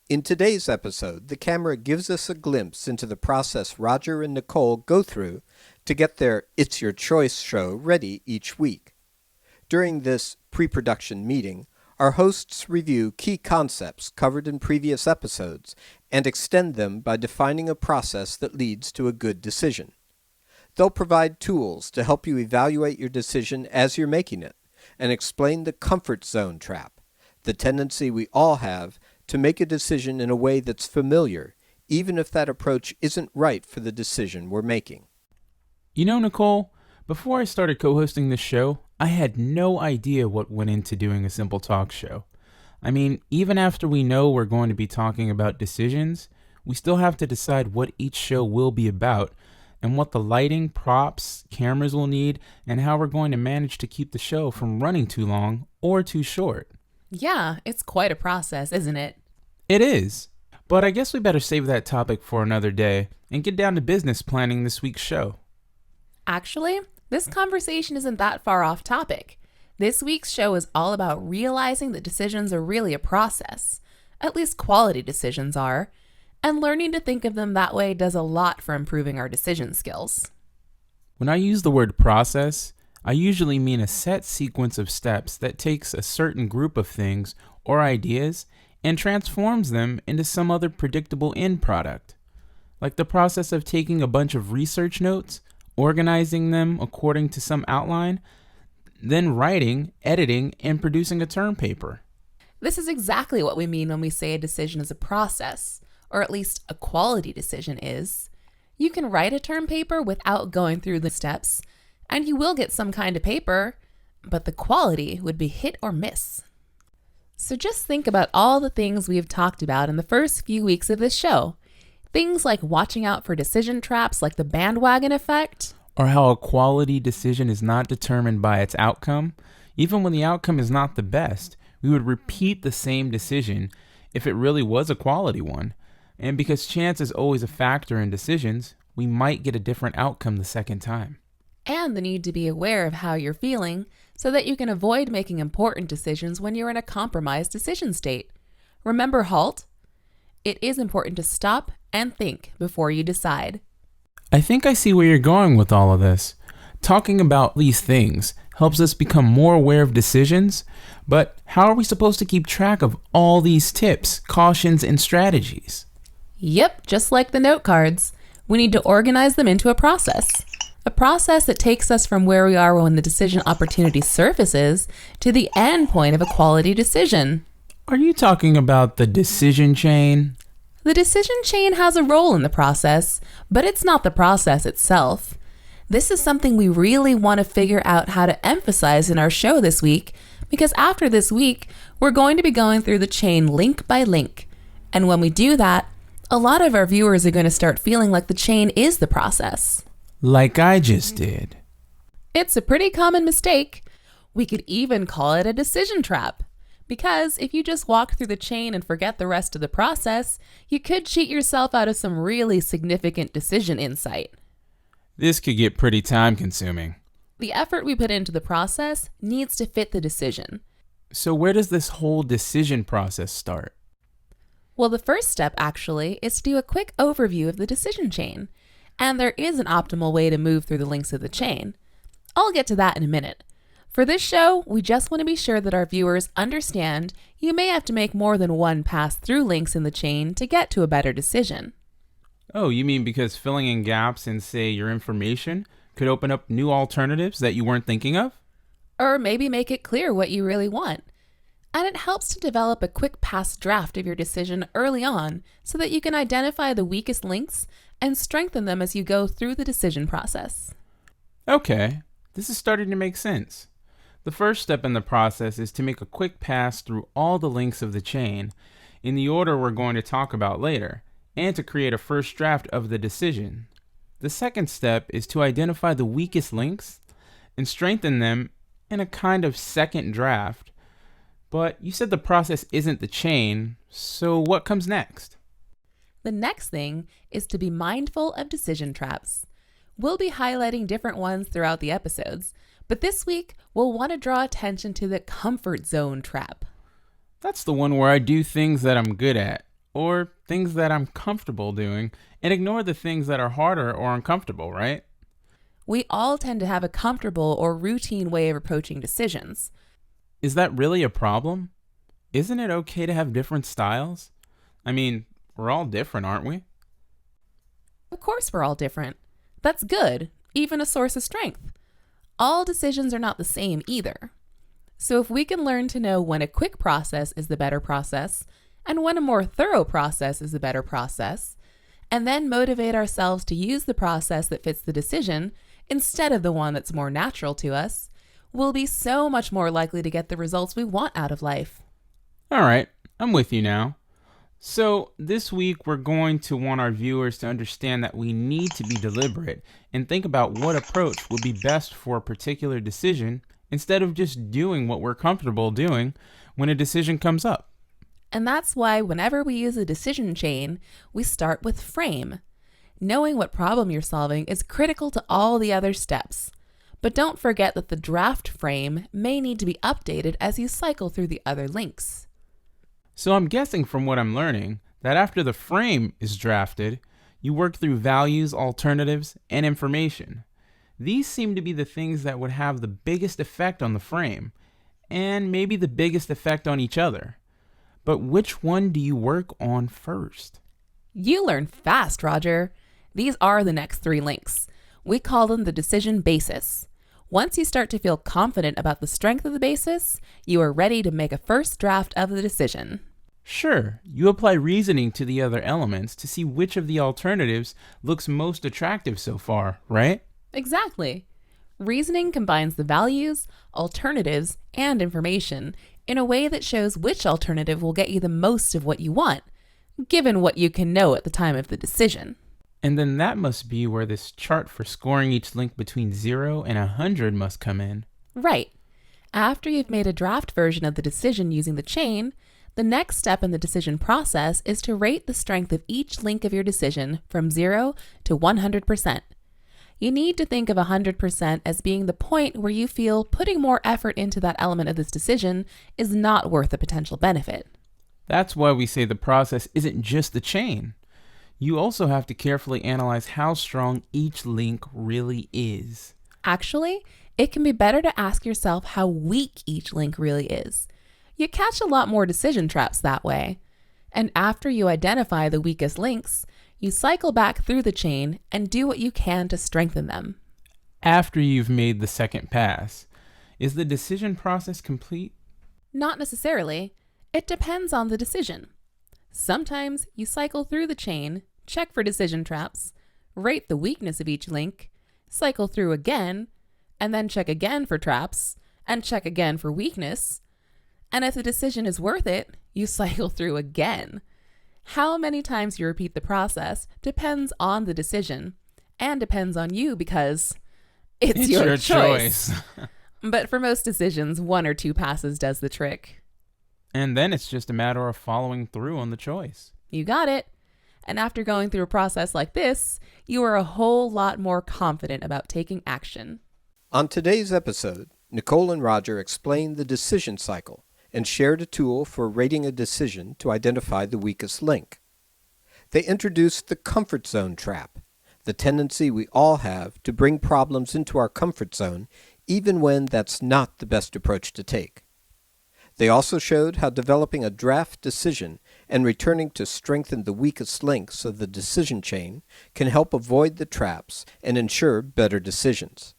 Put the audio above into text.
In today's episode, the camera gives us a glimpse into the process Roger and Nicole go through to get their It's Your Choice show ready each week. During this pre-production meeting, our hosts review key concepts covered in previous episodes and extend them by defining a process that leads to a good decision. They'll provide tools to help you evaluate your decision as you're making it and explain the comfort zone trap, the tendency we all have to make a decision in a way that's familiar, even if that approach isn't right for the decision we're making. You know, Nicole, before I started co-hosting this show, I had no idea what went into doing a simple talk show. I mean, even after we know we're going to be talking about decisions, we still have to decide what each show will be about and what the lighting, props, cameras will need, and how we're going to manage to keep the show from running too long or too short. Yeah, it's quite a process, isn't it? It is. But I guess we better save that topic for another day and get down to business planning this week's show. Actually, this conversation isn't that far off topic. This week's show is all about realizing that decisions are really a process. At least quality decisions are. And learning to think of them that way does a lot for improving our decision skills. When I use the word process, I usually mean a set sequence of steps that takes a certain group of things or ideas and transforms them into some other predictable end product. Like the process of taking a bunch of research notes, organizing them according to some outline, then writing, editing, and producing a term paper. This is exactly what we mean when we say a decision is a process, or at least a quality decision is. You can write a term paper without going through the steps, and you will get some kind of paper, but the quality would be hit or miss. So just think about all the things we've talked about in the first few weeks of this show. Things like watching out for decision traps like the bandwagon effect. Or how a quality decision is not determined by its outcome. Even when the outcome is not the best, we would repeat the same decision if it really was a quality one. And because chance is always a factor in decisions, we might get a different outcome the second time. And the need to be aware of how you're feeling so that you can avoid making important decisions when you're in a compromised decision state. Remember HALT? It is important to stop and think before you decide. I think I see where you're going with all of this. Talking about these things helps us become more aware of decisions, but how are we supposed to keep track of all these tips, cautions, and strategies? Yep, just like the note cards. We need to organize them into a process. A process that takes us from where we are when the decision opportunity surfaces to the end point of a quality decision. Are you talking about the decision chain? The decision chain has a role in the process, but it's not the process itself. This is something we really want to figure out how to emphasize in our show this week, because after this week, we're going to be going through the chain link by link. And when we do that, a lot of our viewers are going to start feeling like the chain is the process. Like I just did. It's a pretty common mistake. We could even call it a decision trap. Because if you just walk through the chain and forget the rest of the process, you could cheat yourself out of some really significant decision insight. This could get pretty time consuming. The effort we put into the process needs to fit the decision. So where does this whole decision process start? Well, the first step actually is to do a quick overview of the decision chain. And there is an optimal way to move through the links of the chain. I'll get to that in a minute. For this show, we just want to be sure that our viewers understand you may have to make more than one pass-through links in the chain to get to a better decision. Oh, you mean because filling in gaps in, say, your information could open up new alternatives that you weren't thinking of? Or maybe make it clear what you really want. And it helps to develop a quick pass draft of your decision early on so that you can identify the weakest links and strengthen them as you go through the decision process. Okay, this is starting to make sense. The first step in the process is to make a quick pass through all the links of the chain in the order we're going to talk about later, and to create a first draft of the decision. The second step is to identify the weakest links and strengthen them in a kind of second draft. But you said the process isn't the chain, so what comes next? The next thing is to be mindful of decision traps. We'll be highlighting different ones throughout the episodes, but this week we'll want to draw attention to the comfort zone trap. That's the one where I do things that I'm good at, or things that I'm comfortable doing and ignore the things that are harder or uncomfortable, right? We all tend to have a comfortable or routine way of approaching decisions. Is that really a problem? Isn't it okay to have different styles? I mean, we're all different, aren't we? Of course, we're all different. That's good, even a source of strength. All decisions are not the same either. So if we can learn to know when a quick process is the better process, and when a more thorough process is the better process, and then motivate ourselves to use the process that fits the decision instead of the one that's more natural to us, we'll be so much more likely to get the results we want out of life. All right, I'm with you now. So this week we're going to want our viewers to understand that we need to be deliberate and think about what approach would be best for a particular decision instead of just doing what we're comfortable doing when a decision comes up. And that's why whenever we use a decision chain, we start with frame. Knowing what problem you're solving is critical to all the other steps. But don't forget that the draft frame may need to be updated as you cycle through the other links. So I'm guessing from what I'm learning that after the frame is drafted, you work through values, alternatives, and information. These seem to be the things that would have the biggest effect on the frame, and maybe the biggest effect on each other. But which one do you work on first? You learn fast, Roger. These are the next 3 links. We call them the decision basis. Once you start to feel confident about the strength of the basis, you are ready to make a first draft of the decision. Sure, you apply reasoning to the other elements to see which of the alternatives looks most attractive so far, right? Exactly. Reasoning combines the values, alternatives, and information in a way that shows which alternative will get you the most of what you want, given what you can know at the time of the decision. And then that must be where this chart for scoring each link between 0 and 100 must come in. Right. After you've made a draft version of the decision using the chain, the next step in the decision process is to rate the strength of each link of your decision from 0 to 100%. You need to think of 100% as being the point where you feel putting more effort into that element of this decision is not worth the potential benefit. That's why we say the process isn't just the chain. You also have to carefully analyze how strong each link really is. Actually, it can be better to ask yourself how weak each link really is. You catch a lot more decision traps that way. And after you identify the weakest links, you cycle back through the chain and do what you can to strengthen them. After you've made the second pass, is the decision process complete? Not necessarily. It depends on the decision. Sometimes you cycle through the chain, check for decision traps, rate the weakness of each link, cycle through again, and then check again for traps, and check again for weakness. And if the decision is worth it, you cycle through again. How many times you repeat the process depends on the decision, and depends on you because it's your choice. But for most decisions, 1 or 2 passes does the trick. And then it's just a matter of following through on the choice. You got it. And after going through a process like this, you are a whole lot more confident about taking action. On today's episode, Nicole and Roger explained the decision cycle and shared a tool for rating a decision to identify the weakest link. They introduced the comfort zone trap, the tendency we all have to bring problems into our comfort zone even when that's not the best approach to take. They also showed how developing a draft decision and returning to strengthen the weakest links of the decision chain can help avoid the traps and ensure better decisions.